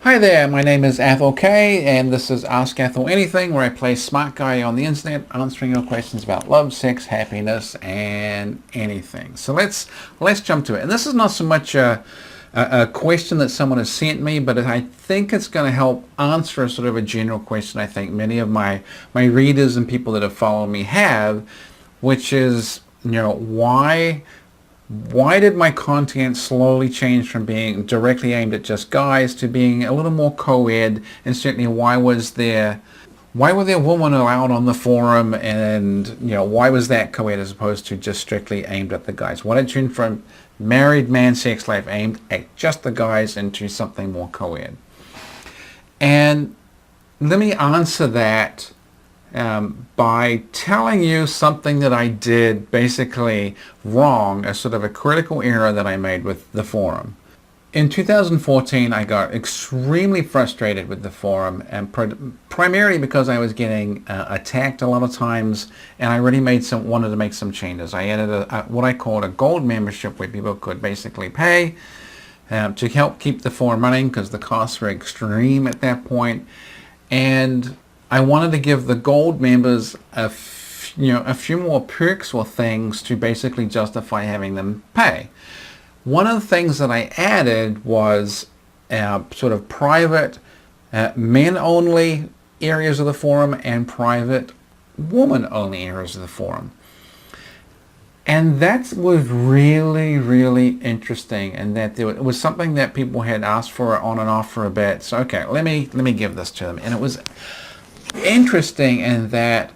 Hi there, my name is Athol K, and this is Ask Athol Anything, where I play smart guy on the internet, answering your questions about love, sex, happiness, and anything. So let's jump to it. And this is not so much a question that someone has sent me, but I think it's going to help answer sort of a general question I think many of my readers and people that have followed me have, which is, why did my content slowly change from being directly aimed at just guys to being a little more co-ed, and certainly why were there women allowed on the forum, and why was that co-ed as opposed to just strictly aimed at the guys? Why did it turn from married man sex life aimed at just the guys into something more co-ed? And let me answer that by telling you something that I did basically wrong, a sort of a critical error that I made with the forum. In 2014, I got extremely frustrated with the forum, and primarily because I was getting attacked a lot of times, and I really wanted to make some changes. I added what I called a gold membership, where people could basically pay to help keep the forum running, because the costs were extreme at that point. And I wanted to give the gold members a few more perks or things to basically justify having them pay. One of the things that I added was sort of private men-only areas of the forum and private woman-only areas of the forum. And that was really, really interesting, and that it was something that people had asked for on and off for a bit. So okay, let me give this to them. And it was interesting in that,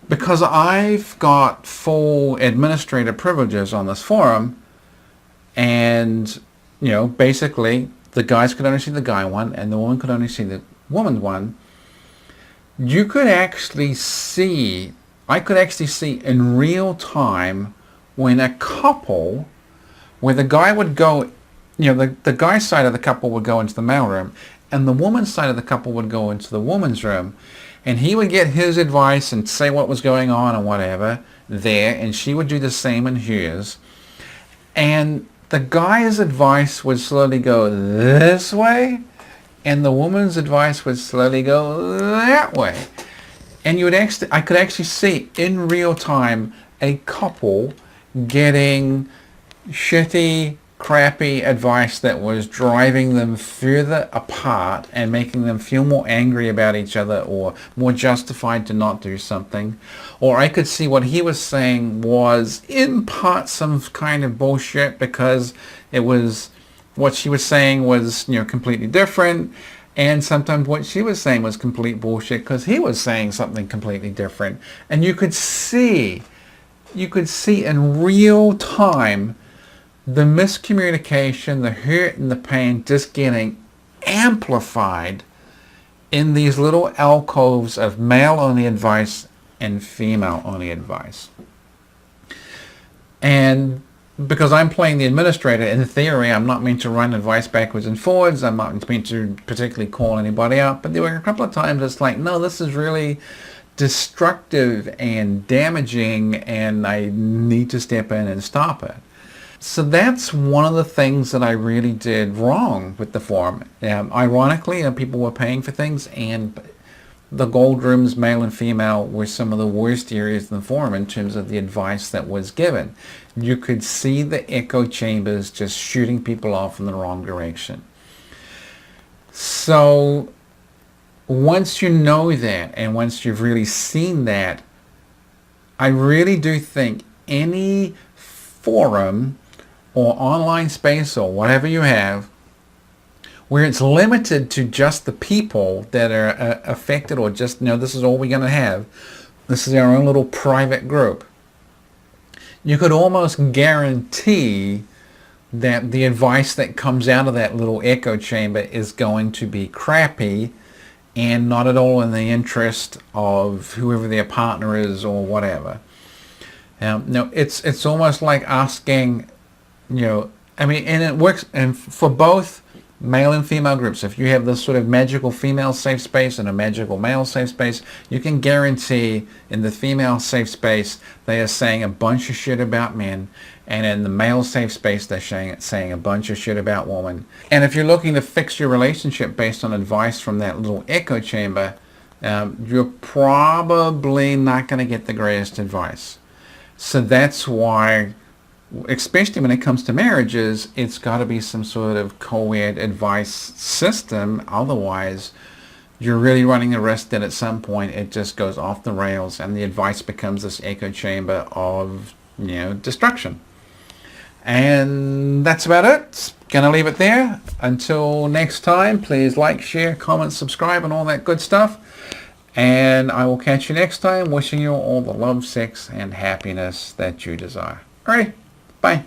because I've got full administrative privileges on this forum, and basically the guys could only see the guy one and the woman could only see the woman one. I could actually see in real time when a couple, where the guy would go, the guy's side of the couple would go into the mailroom, and the woman's side of the couple would go into the woman's room, and he would get his advice and say what was going on and whatever there, and she would do the same in hers. And the guy's advice would slowly go this way, and the woman's advice would slowly go that way. And I could actually see in real time a couple getting shitty, crappy advice that was driving them further apart and making them feel more angry about each other or more justified to not do something. Or I could see what he was saying was in part some kind of bullshit, because what she was saying was completely different, and sometimes what she was saying was complete bullshit because he was saying something completely different. And you could see in real time the miscommunication, the hurt and the pain just getting amplified in these little alcoves of male-only advice and female-only advice. And because I'm playing the administrator, in theory, I'm not meant to run advice backwards and forwards. I'm not meant to particularly call anybody out. But there were a couple of times it's like, no, this is really destructive and damaging, and I need to step in and stop it. So that's one of the things that I really did wrong with the forum. Ironically, people were paying for things, and the gold rooms, male and female, were some of the worst areas in the forum in terms of the advice that was given. You could see the echo chambers just shooting people off in the wrong direction. So once you know that, and once you've really seen that, I really do think any forum or online space or whatever you have, where it's limited to just the people that are affected, or just, this is all we're going to have, this is our own little private group, you could almost guarantee that the advice that comes out of that little echo chamber is going to be crappy and not at all in the interest of whoever their partner is or whatever. It's almost like asking, and it works, and for both male and female groups. If you have this sort of magical female safe space and a magical male safe space, you can guarantee in the female safe space they are saying a bunch of shit about men, and in the male safe space they're saying a bunch of shit about women. And if you're looking to fix your relationship based on advice from that little echo chamber, you're probably not going to get the greatest advice. So that's why, especially when it comes to marriages, it's got to be some sort of co-ed advice system. Otherwise, you're really running the risk that at some point it just goes off the rails and the advice becomes this echo chamber of, destruction. And that's about it. Gonna leave it there. Until next time, please like, share, comment, subscribe, and all that good stuff. And I will catch you next time, wishing you all the love, sex, and happiness that you desire. Alright, bye.